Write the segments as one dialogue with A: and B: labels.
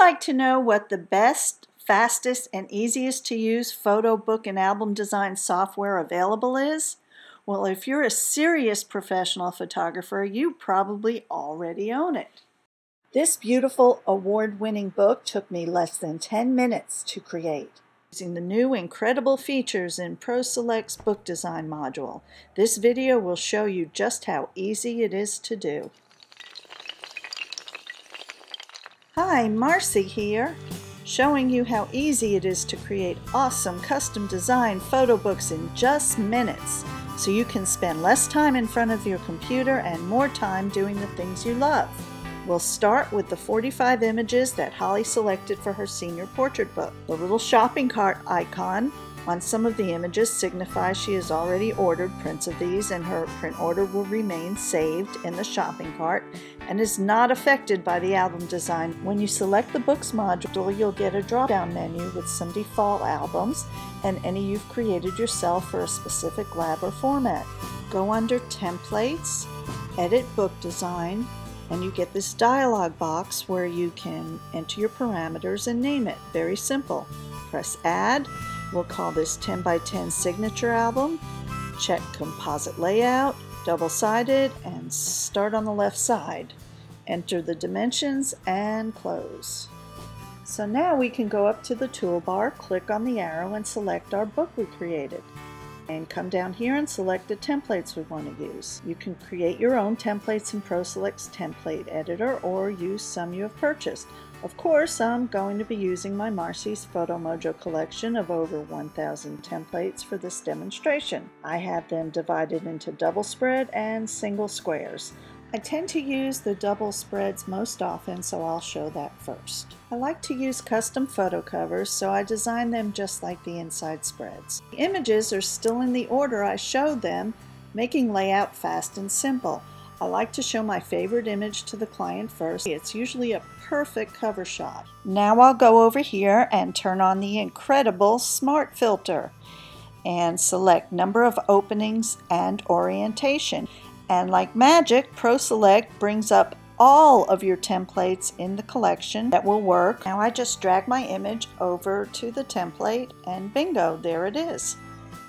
A: like to know what the best, fastest, and easiest to use photo book and album design software available is? Well, if you're a serious professional photographer, you probably already own it. This beautiful award-winning book took me less than 10 minutes to create. Using the new incredible features in ProSelect's book design module, this video will show you just how easy it is to do. Hi, Marci here, showing you how easy it is to create awesome custom designed photo books in just minutes, so you can spend less time in front of your computer and more time doing the things you love. We'll start with the 45 images that Holly selected for her senior portrait book. The little shopping cart icon on some of the images signifies she has already ordered prints of these, and her print order will remain saved in the shopping cart and is not affected by the album design. When you select the Books module, you'll get a drop-down menu with some default albums and any you've created yourself for a specific lab or format. Go under Templates, Edit Book Design, and you get this dialog box where you can enter your parameters and name it. Very simple. Press Add. We'll call this 10 by 10 signature album. Check composite layout, double-sided, and start on the left side. Enter the dimensions and close. So now we can go up to the toolbar, click on the arrow, and select our book we created. And come down here and select the templates we want to use. You can create your own templates in ProSelect's template editor or use some you have purchased. Of course, I'm going to be using my Marci's PhotoMojo collection of over 1,000 templates for this demonstration. I have them divided into double spread and single squares. I tend to use the double spreads most often, so I'll show that first. I like to use custom photo covers, so I design them just like the inside spreads. The images are still in the order I showed them, making layout fast and simple. I like to show my favorite image to the client first. It's usually a perfect cover shot. Now I'll go over here and turn on the incredible Smart Filter and select number of openings and orientation. And like magic, ProSelect brings up all of your templates in the collection that will work. Now I just drag my image over to the template and bingo, there it is.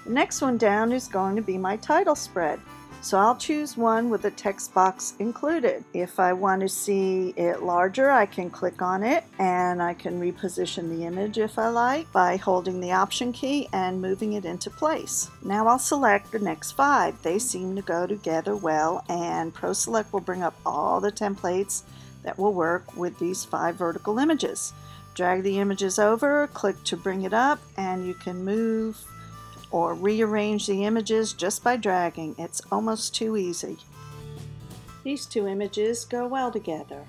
A: The next one down is going to be my title spread. So I'll choose one with a text box included. If I want to see it larger, I can click on it and I can reposition the image if I like by holding the Option key and moving it into place. Now I'll select the next 5. They seem to go together well, and ProSelect will bring up all the templates that will work with these 5 vertical images. Drag the images over, click to bring it up, and you can move or rearrange the images just by dragging. It's almost too easy. These 2 images go well together.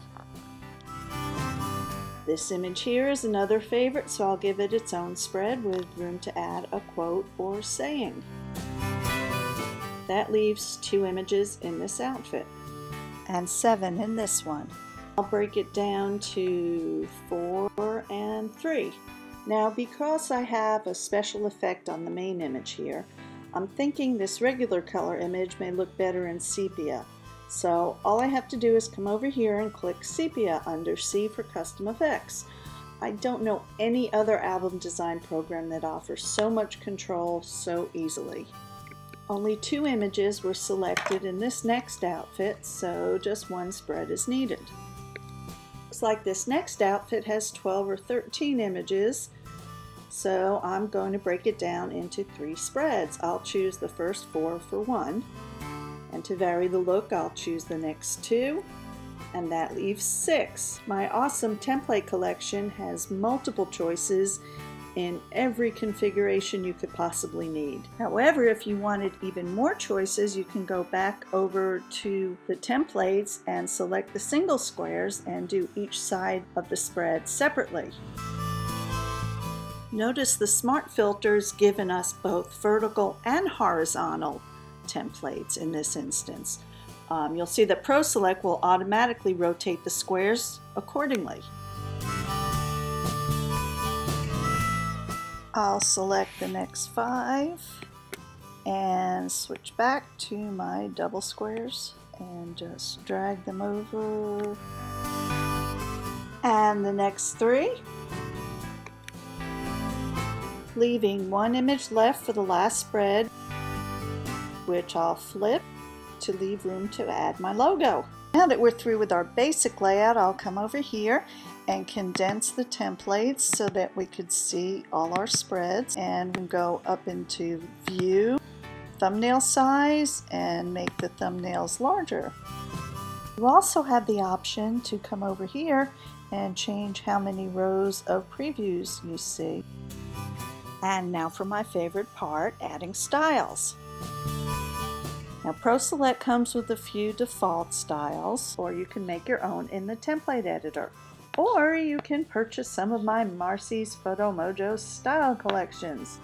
A: This image here is another favorite, so I'll give it its own spread with room to add a quote or saying. That leaves 2 images in this outfit and 7 in this one. I'll break it down to 4 and 3. Now, because I have a special effect on the main image here, I'm thinking this regular color image may look better in sepia. So all I have to do is come over here and click sepia under C for custom effects. I don't know any other album design program that offers so much control so easily. Only 2 images were selected in this next outfit, so just 1 spread is needed. Looks like this next outfit has 12 or 13 images. So I'm going to break it down into 3 spreads. I'll choose the first 4 for 1. And to vary the look, I'll choose the next 2. And that leaves 6. My awesome template collection has multiple choices in every configuration you could possibly need. However, if you wanted even more choices, you can go back over to the templates and select the single squares and do each side of the spread separately. Notice the Smart Filter's given us both vertical and horizontal templates in this instance. You'll see that ProSelect will automatically rotate the squares accordingly. I'll select the next 5 and switch back to my double squares and just drag them over And the next 3. Leaving 1 image left for the last spread, which I'll flip to leave room to add my logo. Now that we're through with our basic layout, I'll come over here and condense the templates so that we could see all our spreads, and go up into View, Thumbnail Size, and make the thumbnails larger. You also have the option to come over here and change how many rows of previews you see. And now for my favorite part, adding styles. Now ProSelect comes with a few default styles, or you can make your own in the template editor. Or you can purchase some of my Marci's PhotoMojo style collections.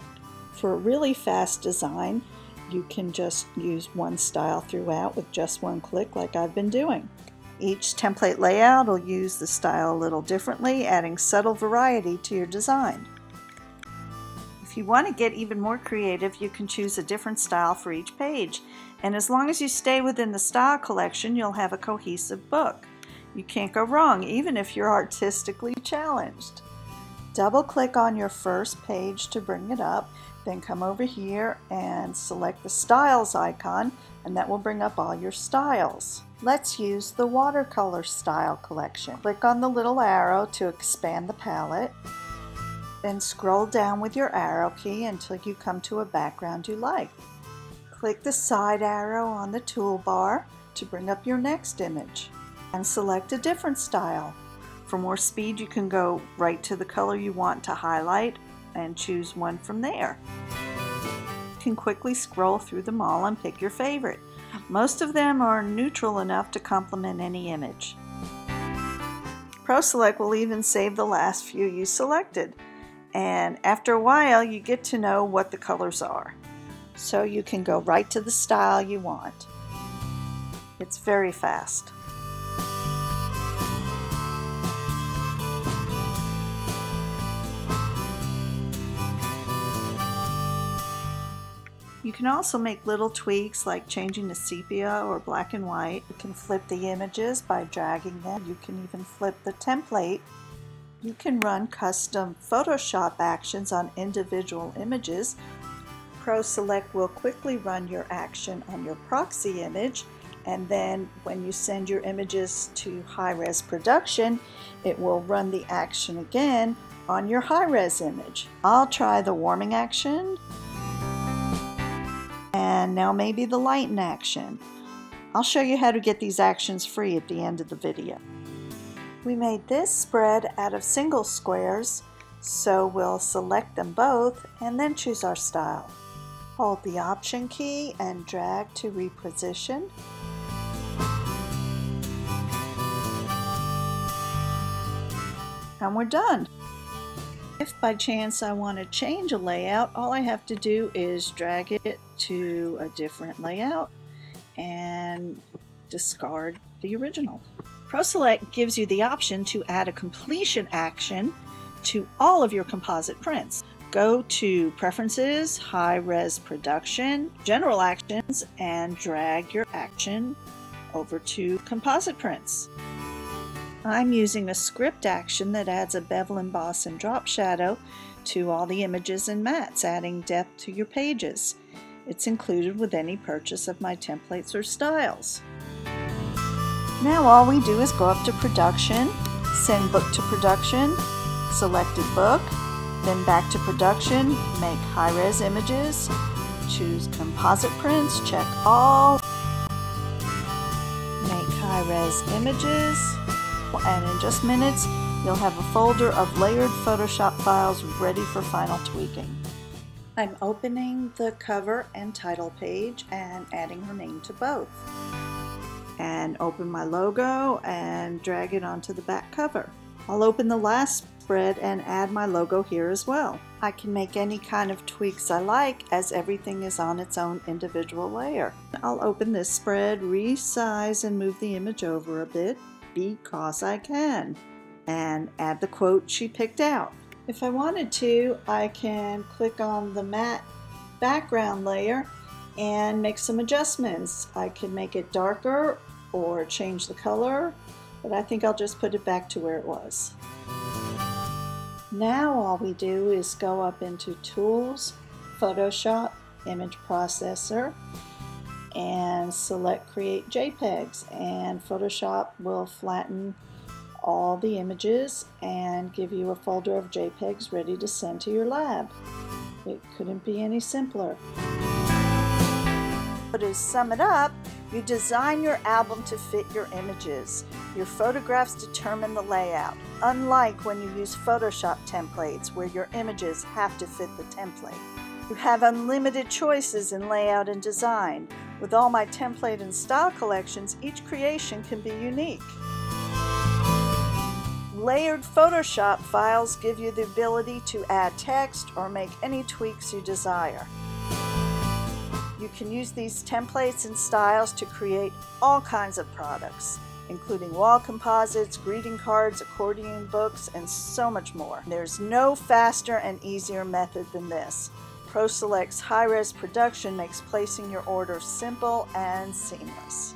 A: For a really fast design, you can just use one style throughout with just one click like I've been doing. Each template layout will use the style a little differently, adding subtle variety to your design. If you want to get even more creative, you can choose a different style for each page. And as long as you stay within the style collection, you'll have a cohesive book. You can't go wrong, even if you're artistically challenged. Double-click on your first page to bring it up, then come over here and select the Styles icon, and that will bring up all your styles. Let's use the watercolor style collection. Click on the little arrow to expand the palette. Then scroll down with your arrow key until you come to a background you like. Click the side arrow on the toolbar to bring up your next image, and select a different style. For more speed, you can go right to the color you want to highlight and choose one from there. You can quickly scroll through them all and pick your favorite. Most of them are neutral enough to complement any image. ProSelect will even save the last few you selected. And after a while, you get to know what the colors are. So you can go right to the style you want. It's very fast. You can also make little tweaks like changing to sepia or black and white. You can flip the images by dragging them. You can even flip the template. You can run custom Photoshop actions on individual images. ProSelect will quickly run your action on your proxy image, and then when you send your images to high-res production, it will run the action again on your high-res image. I'll try the warming action, and now maybe the lighten action. I'll show you how to get these actions free at the end of the video. We made this spread out of single squares, so we'll select them both and then choose our style. Hold the Option key and drag to reposition. And we're done. If by chance I want to change a layout, all I have to do is drag it to a different layout and discard the original. ProSelect gives you the option to add a completion action to all of your composite prints. Go to Preferences, High-Res Production, General Actions, and drag your action over to Composite Prints. I'm using a script action that adds a bevel, emboss, and drop shadow to all the images and mats, adding depth to your pages. It's included with any purchase of my templates or styles. Now all we do is go up to Production, Send Book to Production, Selected Book, then back to Production, make high-res images, choose Composite Prints, check all, make high-res images, and in just minutes you'll have a folder of layered Photoshop files ready for final tweaking. I'm opening the cover and title page and adding her name to both. And open my logo and drag it onto the back cover. I'll open the last spread and add my logo here as well. I can make any kind of tweaks I like, as everything is on its own individual layer. I'll open this spread, resize and move the image over a bit because I can, and add the quote she picked out. If I wanted to, I can click on the matte background layer and make some adjustments. I can make it darker or change the color but I think I'll just put it back to where it was. Now all we do is go up into Tools, Photoshop, Image Processor, and select Create JPEGs, and Photoshop will flatten all the images and give you a folder of JPEGs ready to send to your lab. It couldn't be any simpler. But to sum it up, you design your album to fit your images. Your photographs determine the layout, unlike when you use Photoshop templates where your images have to fit the template. You have unlimited choices in layout and design. With all my template and style collections, each creation can be unique. Layered Photoshop files give you the ability to add text or make any tweaks you desire. You can use these templates and styles to create all kinds of products, including wall composites, greeting cards, accordion books, and so much more. There's no faster and easier method than this. ProSelect's high-res production makes placing your order simple and seamless.